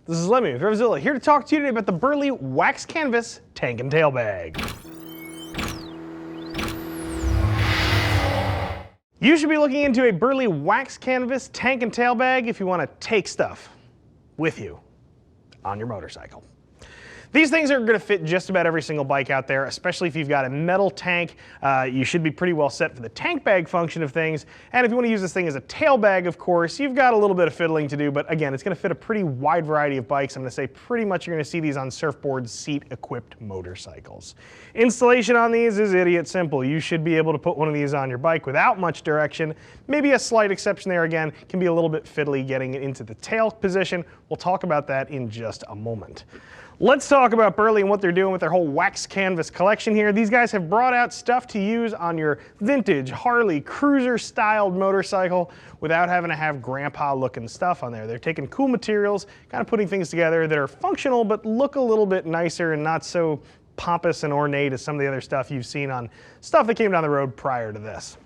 This is Lemmy with RevZilla, here to talk to you today about the Burly Waxed Canvas Tank and Tail Bag. You should be looking into a Burly Waxed Canvas Tank and Tail Bag if you want to take stuff with you on your motorcycle. These things are going to fit just about every single bike out there, especially if you've got a metal tank. You should be pretty well set for the tank bag function of things. And if you want to use this thing as a tail bag, of course, you've got a little bit of fiddling to do. But again, it's going to fit a pretty wide variety of bikes. I'm going to say pretty much you're going to see these on surfboards, seat-equipped motorcycles. Installation on these is idiot simple. You should be able to put one of these on your bike without much direction. Maybe a slight exception there, again, can be a little bit fiddly getting it into the tail position. We'll talk about that in just a moment. Let's talk about Burly and what they're doing with their whole wax canvas collection here. These guys have brought out stuff to use on your vintage Harley cruiser styled motorcycle without having to have grandpa looking stuff on there. They're taking cool materials, kind of putting things together that are functional but look a little bit nicer and not so pompous and ornate as some of the other stuff you've seen on stuff that came down the road prior to this.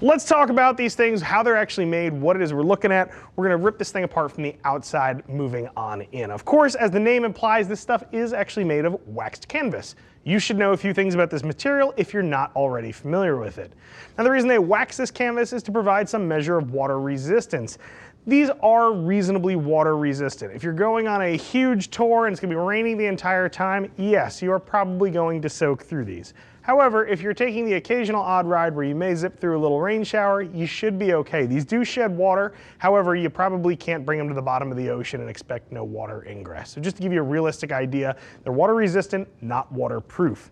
Let's talk about these things, how they're actually made, what it is we're looking at. We're going to rip this thing apart from the outside, moving on in. Of course, as the name implies, this stuff is actually made of waxed canvas. You should know a few things about this material if you're not already familiar with it. Now, the reason they wax this canvas is to provide some measure of water resistance. These are reasonably water resistant. If you're going on a huge tour and it's going to be raining the entire time, yes, you are probably going to soak through these. However, if you're taking the occasional odd ride where you may zip through a little rain shower, you should be okay. These do shed water. However, you probably can't bring them to the bottom of the ocean and expect no water ingress. So just to give you a realistic idea, they're water resistant, not waterproof.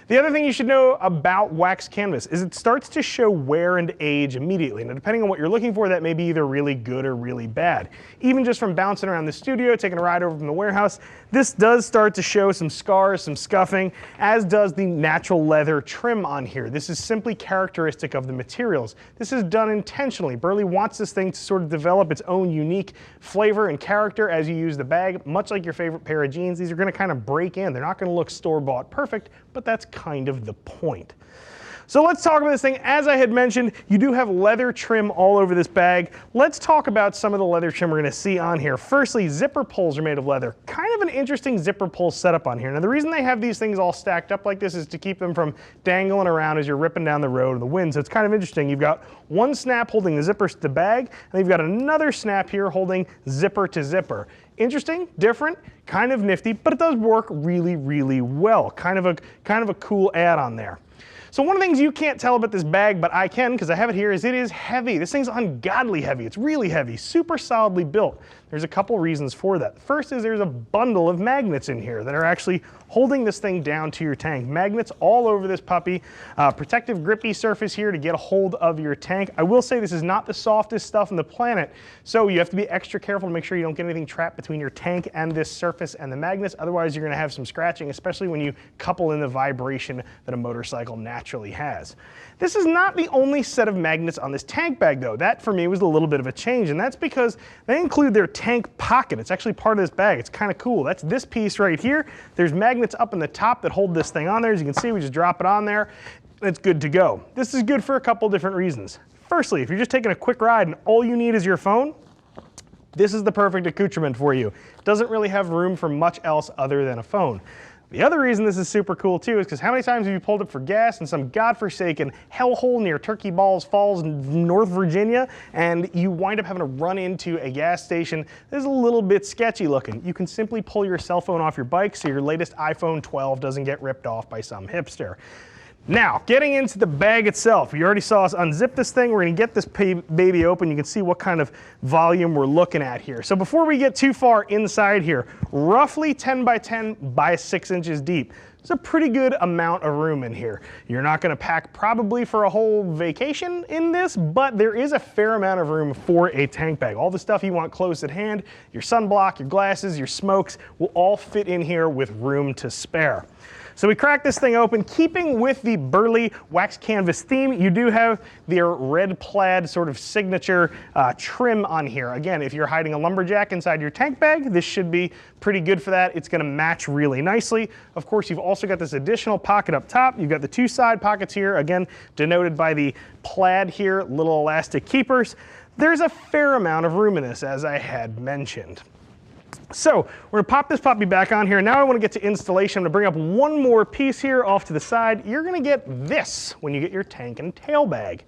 The other thing you should know about waxed canvas is it starts to show wear and age immediately. Now, depending on what you're looking for, that may be either really good or really bad. Even just from bouncing around the studio, taking a ride over from the warehouse, this does start to show some scars, some scuffing, as does the natural leather trim on here. This is simply characteristic of the materials. This is done intentionally. Burly wants this thing to sort of develop its own unique flavor and character as you use the bag. Much like your favorite pair of jeans, these are going to kind of break in. They're not going to look store-bought perfect, but that's kind of the point. So let's talk about this thing. As I had mentioned, you do have leather trim all over this bag. Let's talk about some of the leather trim we're going to see on here. Firstly, zipper pulls are made of leather. Kind of an interesting zipper pull setup on here. Now, the reason they have these things all stacked up like this is to keep them from dangling around as you're ripping down the road in the wind. So it's kind of interesting. You've got one snap holding the zippers to the bag, and you've got another snap here holding zipper to zipper. Interesting, different, kind of nifty, but it does work really, really well. Kind of a cool add-on there. So one of the things you can't tell about this bag, but I can because I have it here, is it is heavy. This thing's ungodly heavy. It's really heavy, super solidly built. There's a couple reasons for that. First is there's a bundle of magnets in here that are actually holding this thing down to your tank. Magnets all over this puppy. Protective grippy surface here to get a hold of your tank. I will say this is not the softest stuff on the planet, so you have to be extra careful to make sure you don't get anything trapped between your tank and this surface and the magnets. Otherwise, you're going to have some scratching, especially when you couple in the vibration that a motorcycle naturally has. This is not the only set of magnets on this tank bag, though. That, for me, was a little bit of a change, and that's because they include their tank pocket. It's actually part of this bag. It's kind of cool. That's this piece right here. There's magnets up in the top that hold this thing on there. As you can see, we just drop it on there, and it's good to go. This is good for a couple different reasons. Firstly, if you're just taking a quick ride and all you need is your phone, this is the perfect accoutrement for you. It doesn't really have room for much else other than a phone. The other reason this is super cool too is because how many times have you pulled up for gas in some godforsaken hellhole near Turkey Balls Falls, North Virginia, and you wind up having to run into a gas station that is a little bit sketchy looking? You can simply pull your cell phone off your bike so your latest iPhone 12 doesn't get ripped off by some hipster. Now, getting into the bag itself, you already saw us unzip this thing. We're going to get this baby open. You can see what kind of volume we're looking at here. So before we get too far inside here, roughly 10 by 10 by 6 inches deep. It's a pretty good amount of room in here. You're not going to pack probably for a whole vacation in this, but there is a fair amount of room for a tank bag. All the stuff you want close at hand, your sunblock, your glasses, your smokes, will all fit in here with room to spare. So we crack this thing open. Keeping with the Burly Waxed Canvas theme, you do have their red plaid sort of signature trim on here. Again, if you're hiding a lumberjack inside your tank bag, this should be pretty good for that. It's going to match really nicely. Of course, you've also got this additional pocket up top. You've got the two side pockets here, again, denoted by the plaid here, little elastic keepers. There's a fair amount of room in this, as I had mentioned. So we're gonna pop this puppy back on here. Now I wanna get to installation. I'm gonna bring up one more piece here off to the side. You're gonna get this when you get your tank and tail bag.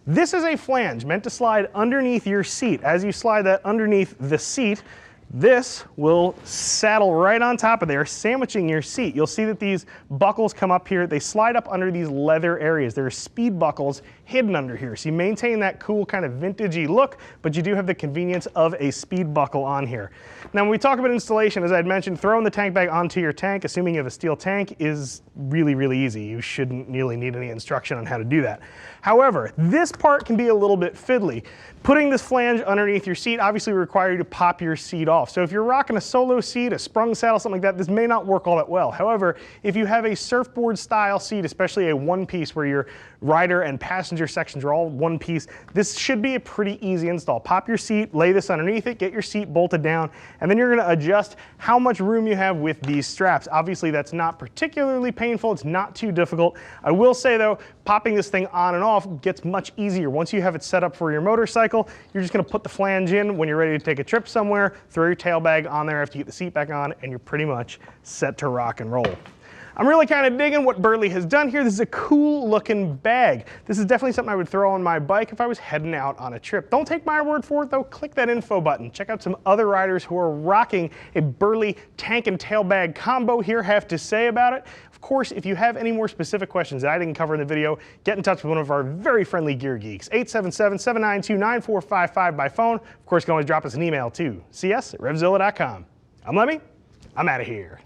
This is a flange meant to slide underneath your seat. As you slide that underneath the seat, this will saddle right on top of there, sandwiching your seat. You'll see that these buckles come up here. They slide up under these leather areas. There are speed buckles hidden under here. So you maintain that cool kind of vintagey look, but you do have the convenience of a speed buckle on here. Now when we talk about installation, as I had mentioned, throwing the tank bag onto your tank, assuming you have a steel tank, is really, really easy. You shouldn't really need any instruction on how to do that. However, this part can be a little bit fiddly. Putting this flange underneath your seat obviously will require you to pop your seat off. So if you're rocking a solo seat, a sprung saddle, something like that, this may not work all that well. However, if you have a surfboard style seat, especially a one piece where your rider and passenger sections are all one piece, this should be a pretty easy install. Pop your seat, lay this underneath it, get your seat bolted down, and then you're gonna adjust how much room you have with these straps. Obviously that's not particularly painful, it's not too difficult. I will say though, popping this thing on and off gets much easier. Once you have it set up for your motorcycle, you're just gonna put the flange in when you're ready to take a trip somewhere, throw your tail bag on there after you get the seat back on, and you're pretty much set to rock and roll. I'm really kind of digging what Burly has done here. This is a cool looking bag. This is definitely something I would throw on my bike if I was heading out on a trip. Don't take my word for it though, click that info button. Check out some other riders who are rocking a Burly tank and tail bag combo here have to say about it. Of course, if you have any more specific questions that I didn't cover in the video, get in touch with one of our very friendly gear geeks, 877-792-9455 by phone. Of course, you can always drop us an email too, cs@revzilla.com. I'm Lemmy, I'm out of here.